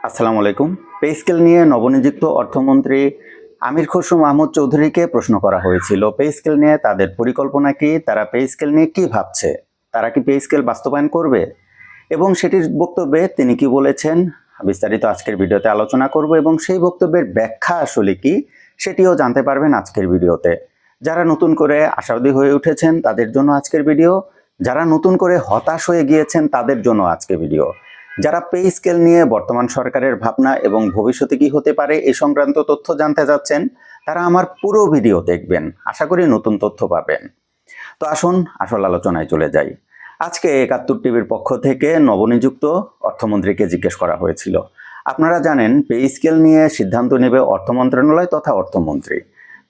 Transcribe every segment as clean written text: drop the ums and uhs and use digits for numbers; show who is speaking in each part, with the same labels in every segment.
Speaker 1: আসসালামু আলাইকুম। Pay scale নিয়ে নবনিযুক্ত অর্থমন্ত্রী আমির খসরু মাহমুদ চৌধুরীকে প্রশ্ন করা হয়েছিল। পে স্কেল নিয়ে তাদের পরিকল্পনা কি? তারা পে স্কেল নিয়ে কি ভাবছে? তারা কি পে স্কেল বাস্তবায়ন করবে? এবং সেটির বক্তব্যে তিনি কি বলেছেন বিস্তারিত আজকের ভিডিওতে আলোচনা করব এবং সেই বক্তব্যের ব্যাখ্যা আসলে কি সেটিও জানতে পারবেন আজকের ভিডিওতে। যারা নতুন করে আশাবাদী হয়ে উঠেছেন তাদের জন্য আজকের ভিডিও, যারা নতুন করে হতাশ হয়ে গিয়েছেন তাদের জন্য আজকের ভিডিও, যারা পে স্কেল নিয়ে বর্তমান সরকারের ভাবনা এবং ভবিষ্যতে কি হতে পারে এই সংক্রান্ত তথ্য জানতে যাচ্ছেন তারা আমার পুরো ভিডিও দেখবেন। আশা করি নতুন তথ্য পাবেন। তো আসুন আসল আলোচনায় চলে যাই। আজকে ৭১ টিভির পক্ষ থেকে নবনিযুক্ত অর্থমন্ত্রীকে জিজ্ঞেস করা হয়েছিল। আপনারা জানেন পে স্কেল নিয়ে সিদ্ধান্ত নেবে অর্থ মন্ত্রণালয় তথা অর্থমন্ত্রী।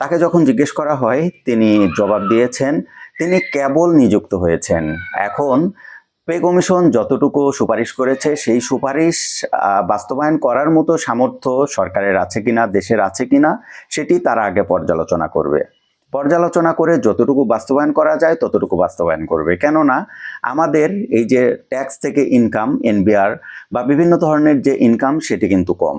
Speaker 1: তাকে যখন জিজ্ঞেস করা হয় তিনি জবাব দিয়েছেন তিনি কেবল নিযুক্ত হয়েছেন। এখন পে কমিশন যতটুকু সুপারিশ করেছে সেই সুপারিশ বাস্তবায়ন করার মতো সামর্থ্য সরকারের আছে কিনা, দেশের আছে কিনা সেটি তারা আগে পর্যালোচনা করবে। পর্যালোচনা করে যতটুকু বাস্তবায়ন করা যায় ততটুকু বাস্তবায়ন করবে। কেননা আমাদের এই যে ট্যাক্স থেকে ইনকাম, এনবিআর বা বিভিন্ন ধরনের যে ইনকাম সেটি কিন্তু কম।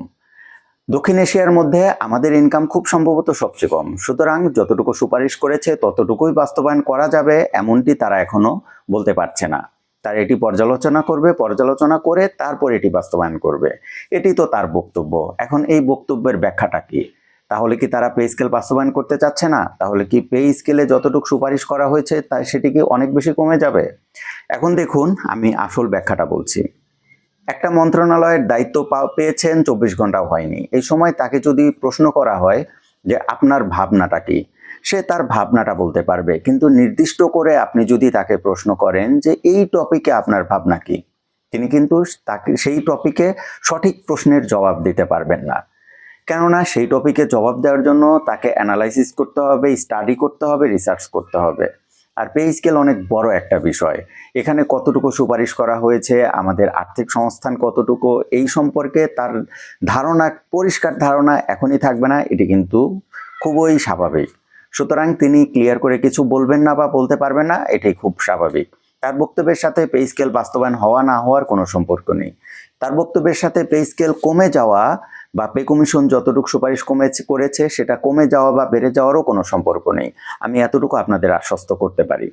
Speaker 1: দক্ষিণ এশিয়ার মধ্যে আমাদের ইনকাম খুব সম্ভবত সবচেয়ে কম। সুতরাং যতটুকু সুপারিশ করেছে ততটুকুই বাস্তবায়ন করা যাবে এমনটি তারা এখনো বলতে পারছে না। তারা এটি পর্যালোচনা করবে, পর্যালোচনা করে তারপর এটি বাস্তবায়ন করবে। এটি তো তার বক্তব্য। এখন এই বক্তব্যের ব্যাখ্যাটা কি? তাহলে কি তারা পে স্কেল বাস্তবায়ন করতে চাচ্ছে না? তাহলে কি পে স্কেলে যতটুকু সুপারিশ করা হয়েছে তা সেটি কি অনেক বেশি কমে যাবে? এখন দেখুন আমি আসল ব্যাখ্যাটা বলছি। একটা মন্ত্রণালয়ের দায়িত্ব পেয়েছেন ২৪ ঘন্টাও হয়নি। এই সময় তাকে যদি প্রশ্ন করা হয় যে আপনার ভাবনাটা কি, সে তার ভাবনাটা বলতে পারবে। কিন্তু নির্দিষ্ট করে আপনি যদি তাকে প্রশ্ন করেন যে এই টপিকে আপনার ভাবনা কি, তিনি কিন্তু তাকে সেই টপিকে সঠিক প্রশ্নের জবাব দিতে পারবেন না। কেননা সেই টপিকে জবাব দেওয়ার জন্য তাকে অ্যানালাইসিস করতে হবে, স্টাডি করতে হবে, রিসার্চ করতে হবে। আর পে স্কেল অনেক বড় একটা বিষয়। এখানে কতটুকু সুপারিশ করা হয়েছে, আমাদের আর্থিক সংস্থান কতটুকু, এই সম্পর্কে তার ধারণা, পরিষ্কার ধারণা এখনই থাকবে না, এটি কিন্তু খুবই স্বাভাবিক। সুতরাং তিনি ক্লিয়ার করে কিছু বলবেন না বা বলতে পারবেন না, এটাই খুব স্বাভাবিক। তার বক্তব্যের সাথে পে স্কেল বাস্তবায়ন হওয়া না হওয়ার কোনো সম্পর্ক নেই। তার বক্তব্যের সাথে পে স্কেল কমে যাওয়া বা পে কমিশন যতটুকু সুপারিশ করেছে সেটা কমে যাওয়া বা বেড়ে যাওয়ারও কোনো সম্পর্ক নেই। আমি এতটুকু আপনাদের আশ্বস্ত করতে পারি।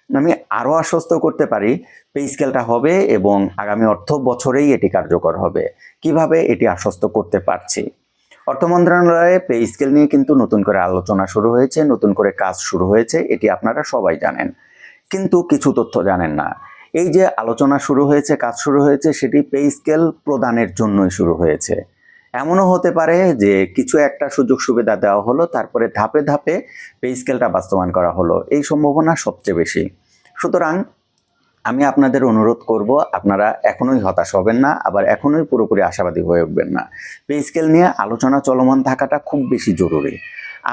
Speaker 1: আমি আরও আশ্বস্ত করতে পারি পে স্কেলটা হবে এবং আগামী অর্থ বছরেই এটি কার্যকর হবে। কিভাবে এটি আশ্বস্ত করতে পারছি? অর্থ মন্ত্রণালয়ে পে স্কেল নিয়ে কিন্তু নতুন করে আলোচনা শুরু হয়েছে, নতুন করে কাজ শুরু হয়েছে, এটি আপনারা সবাই জানেন। কিন্তু কিছু তথ্য জানেন না। এই যে আলোচনা শুরু হয়েছে, কাজ শুরু হয়েছে, সেটি পে স্কেল প্রদানের জন্যই শুরু হয়েছে। এমনও হতে পারে যে কিছু একটা সুযোগ সুবিধা দেওয়া হলো, তারপরে ধাপে ধাপে পে স্কেলটা বাস্তবায়ন করা হলো, এই সম্ভাবনা সবচেয়ে বেশি। সুতরাং আমি আপনাদের অনুরোধ করব আপনারা এখনোই হতাশ হবেন না, আবার এখনোই পুরোপুরি আশাবাদী হয়ে উঠবেন না। পে স্কেল নিয়ে আলোচনা চলমান থাকাটা খুব বেশি জরুরি।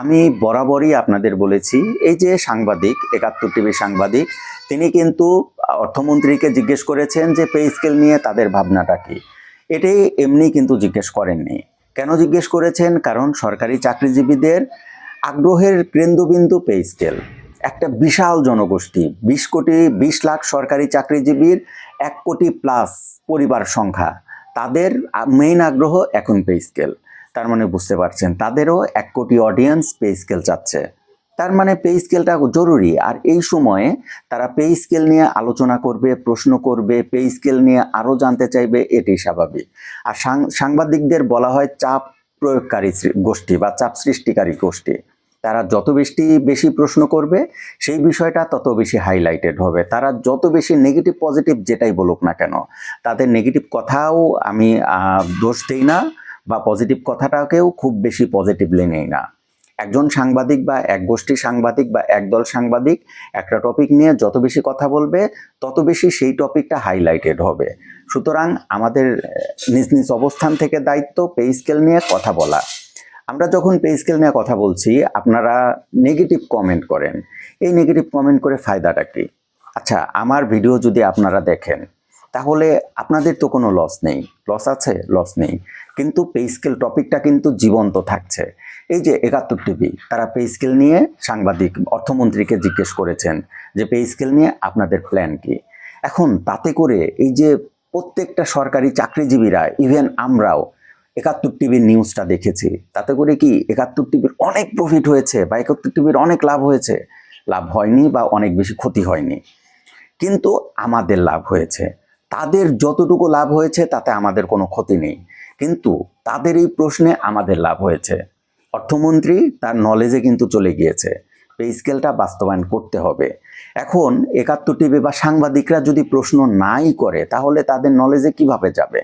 Speaker 1: আমি বরাবরই আপনাদের বলেছি, এই যে সাংবাদিক, ৭১ টিভির সাংবাদিক, তিনি কিন্তু অর্থমন্ত্রীকে জিজ্ঞেস করেছেন যে পে স্কেল নিয়ে তাদের ভাবনাটা কি। এটাই এমনি কিন্তু জিজ্ঞেস করেননি। কেন জিজ্ঞেস করেছেন? কারণ সরকারি চাকরিজীবীদের আগ্রহের কেন্দ্রবিন্দু পে স্কেল। একটা বিশাল জনগোষ্ঠী, ২০ লাখ সরকারি চাকরিজীবীর ১ কোটি প্লাস পরিবার সংখ্যা, তাদের মেইন আগ্রহ এখন পে স্কেল। তার মানে বুঝতে পারছেন তাদেরও ১ কোটি অডিয়েন্স পে স্কেল চাচ্ছে। তার মানে পে স্কেলটা জরুরি। আর এই সময়ে তারা পে স্কেল নিয়ে আলোচনা করবে, প্রশ্ন করবে, পে স্কেল নিয়ে আরও জানতে চাইবে, এটি স্বাভাবিক। আর সাংবাদিকদের বলা হয় চাপ প্রয়োগকারী গোষ্ঠী বা চাপ সৃষ্টিকারী গোষ্ঠী। তারা যত বেশি প্রশ্ন করবে সেই বিষয়টা তত বেশি হাইলাইটেড হবে। তারা যত বেশি নেগেটিভ পজিটিভ যেটাই বলুক না কেন, তাদের নেগেটিভ কথাও আমি দোষ দিই না বা পজিটিভ কথাটাকেও খুব বেশি পজিটিভলি নেই না। একজন সাংবাদিক বা এক গোষ্ঠী সাংবাদিক বা একদল সাংবাদিক একটা টপিক নিয়ে যত বেশি কথা বলবে তত বেশি সেই টপিকটা হাইলাইটেড হবে। সুতরাং আমাদের নিজ নিজ অবস্থান থেকে দায়িত্ব পে স্কেল নিয়ে কথা বলা। আমরা যখন পে স্কেল নিয়ে কথা বলছি আপনারা নেগেটিভ কমেন্ট করেন, এই নেগেটিভ কমেন্ট করে ফায়দাটা কি? আচ্ছা, আমার ভিডিও যদি আপনারা দেখেন তাহলে আপনাদের তো কোনো লস নেই। লস আছে? লস নেই। কিন্তু পে স্কেল টপিকটা কিন্তু জীবন্ত থাকছে। এই যে ৭১ টিভি, তারা পে স্কেল নিয়ে সাংবাদিক অর্থমন্ত্রীকে জিজ্ঞেস করেছেন যে পে স্কেল নিয়ে আপনাদের প্ল্যান কি। এখন তাতে করে এই যে প্রত্যেকটা সরকারি চাকরিজীবীরা, ইভেন আমরাও একাত্তর টিভির নিউজটা দেখেছি, তাতে করে কি একাত্তর টিভির অনেক প্রফিট হয়েছে বা একাত্তর টিভির অনেক লাভ হয়েছে? লাভ হয়নি বা অনেক বেশি ক্ষতি হয়নি, কিন্তু আমাদের লাভ হয়েছে। তাদের যতটুকু লাভ হয়েছে তাতে আমাদের কোনো ক্ষতি নেই, কিন্তু তাদের এই প্রশ্নে আমাদের লাভ হয়েছে। অর্থমন্ত্রী তার নলেজে কিন্তু চলে গিয়েছে, পে স্কেলটা বাস্তবায়ন করতে হবে। এখন একাত্তর টিভি বা সাংবাদিকরা যদি প্রশ্ন নাই করে তাহলে তাদের নলেজে কিভাবে যাবে?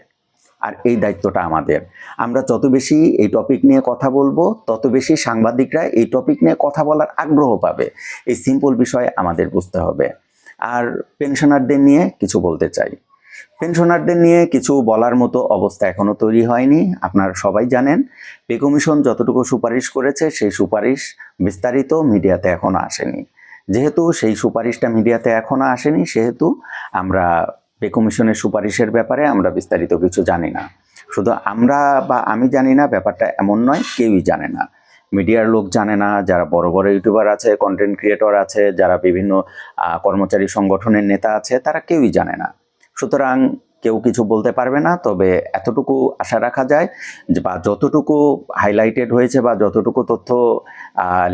Speaker 1: আর এই দায়িত্বটা আমাদের। আমরা যত বেশি এই টপিক নিয়ে কথা বলবো তত বেশি সাংবাদিকরা এই টপিক নিয়ে কথা বলার আগ্রহ পাবে। এই সিম্পল বিষয় আমাদের বুঝতে হবে। আর পেনশনারদের নিয়ে কিছু বলতে চাই। পেনশনারদের নিয়ে কিছু বলার মতো অবস্থা এখনো তৈরি হয়নি। আপনারা সবাই জানেন, পে কমিশন যতটুকু সুপারিশ করেছে সেই সুপারিশ বিস্তারিত মিডিয়াতে এখনো আসেনি। যেহেতু সেই সুপারিশটা মিডিয়াতে এখনো আসেনি, সেহেতু আমরা পে কমিশনের সুপারিশের ব্যাপারে আমরা বিস্তারিত কিছু জানি না। শুধু আমরা বা আমি জানি না, ব্যাপারটা এমন নয়, কেউই জানে না। মিডিয়ার লোক জানে না, যারা বড় বড় ইউটিউবার আছে, কন্টেন্ট ক্রিয়েটর আছে, যারা বিভিন্ন কর্মচারী সংগঠনের নেতা আছে, তারা কেউই জানে না। সুতরাং কেউ কিছু বলতে পারবে না। তবে এতটুকু আশা রাখা যায় যে বা যতটুকু হাইলাইটেড হয়েছে বা যতটুকু তথ্য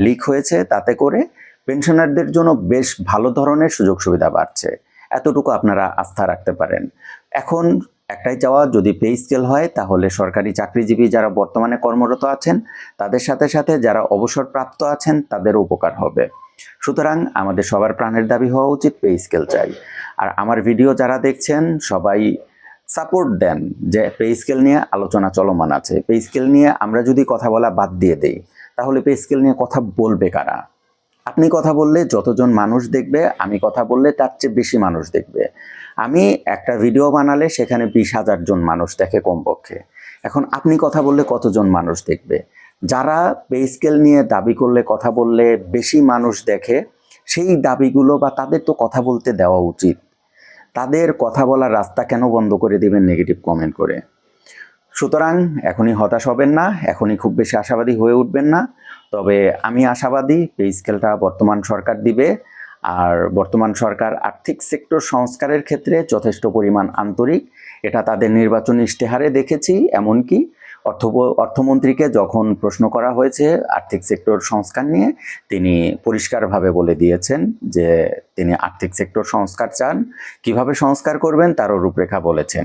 Speaker 1: লিক হয়েছে তাতে করে পেনশনারদের জন্য বেশ ভালো ধরনের সুযোগ সুবিধা বাড়ছে, এতটুকু আপনারা আস্থা রাখতে পারেন। এখন একটাই চাওয়া, যদি পে স্কেল হয় তাহলে সরকারি চাকরিজীবী যারা বর্তমানে কর্মরত আছেন তাদের সাথে সাথে যারা অবসরপ্রাপ্ত আছেন তাদেরও উপকার হবে। সুতরাং আমাদের সবার প্রাণের দাবি হওয়া উচিত পে স্কেল চাই। আর আমার ভিডিও যারা দেখছেন সবাই সাপোর্ট দেন যে পে স্কেল নিয়ে আলোচনা চলমান আছে। পে স্কেল নিয়ে আমরা যদি কথা বলা বাদ দিয়ে দেই তাহলে পে স্কেল নিয়ে কথা বলবে কারা? আপনি কথা বললে যতজন মানুষ দেখবে, আমি কথা বললে তার চেয়ে বেশি মানুষ দেখবে। আমি একটা ভিডিও বানালে সেখানে 20,000 জন মানুষ দেখে কমপক্ষে। এখন আপনি কথা বললে কতজন মানুষ দেখবে? যারা পে স্কেল নিয়ে দাবি করলে, কথা বললে বেশি মানুষ দেখে, সেই দাবিগুলো বা তাদের তো কথা বলতে দেওয়া উচিত। তাদের কথা বলার রাস্তা কেন বন্ধ করে দিবেন নেগেটিভ কমেন্ট করে? সুতরাং এখনই হতাশ হবেন না, এখনই খুব বেশি আশাবাদী হয়ে উঠবেন না। তবে আমি আশাবাদী পে স্কেলটা বর্তমান সরকার দিবে। আর বর্তমান সরকার আর্থিক সেক্টর সংস্কারের ক্ষেত্রে যথেষ্ট পরিমাণ আন্তরিক, এটা তাদের নির্বাচনী ইশতেহারে দেখেছি। এমনকি অর্থমন্ত্রীকে যখন প্রশ্ন করা হয়েছে আর্থিক সেক্টর সংস্কার নিয়ে, তিনি পরিষ্কারভাবে বলে দিয়েছেন যে তিনি আর্থিক সেক্টর সংস্কার চান, কিভাবে সংস্কার করবেন তারও রূপরেখা বলেছেন।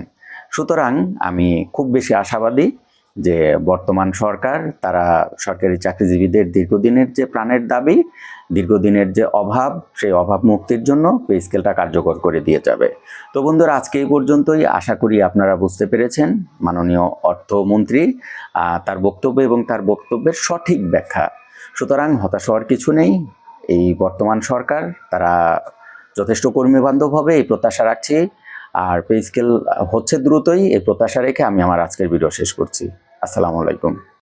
Speaker 1: সুতরাং আমি খুব বেশি আশাবাদী যে বর্তমান সরকার তারা সরকারি চাকরিজীবীদের দীর্ঘদিনের যে প্রাণের দাবি, দীর্ঘদিনের যে অভাব, সেই অভাব মুক্তির জন্য পে স্কেলটা কার্যকর করে দিয়ে যাবে। তো বন্ধুরা, আজকে এই পর্যন্তই। আশা করি আপনারা বুঝতে পেরেছেন মাননীয় অর্থমন্ত্রী তার বক্তব্য এবং তার বক্তব্যের সঠিক ব্যাখ্যা। সুতরাং হতাশ হওয়ার কিছু নেই। এই বর্তমান সরকার তারা যথেষ্ট কর্মীবান্ধব হবে এই প্রত্যাশা রাখছি। আর পে স্কেল হচ্ছে দ্রুতই, এই প্রত্যাশা রেখে আমি আমার আজকের ভিডিও শেষ করছি। আসসালামু আলাইকুম।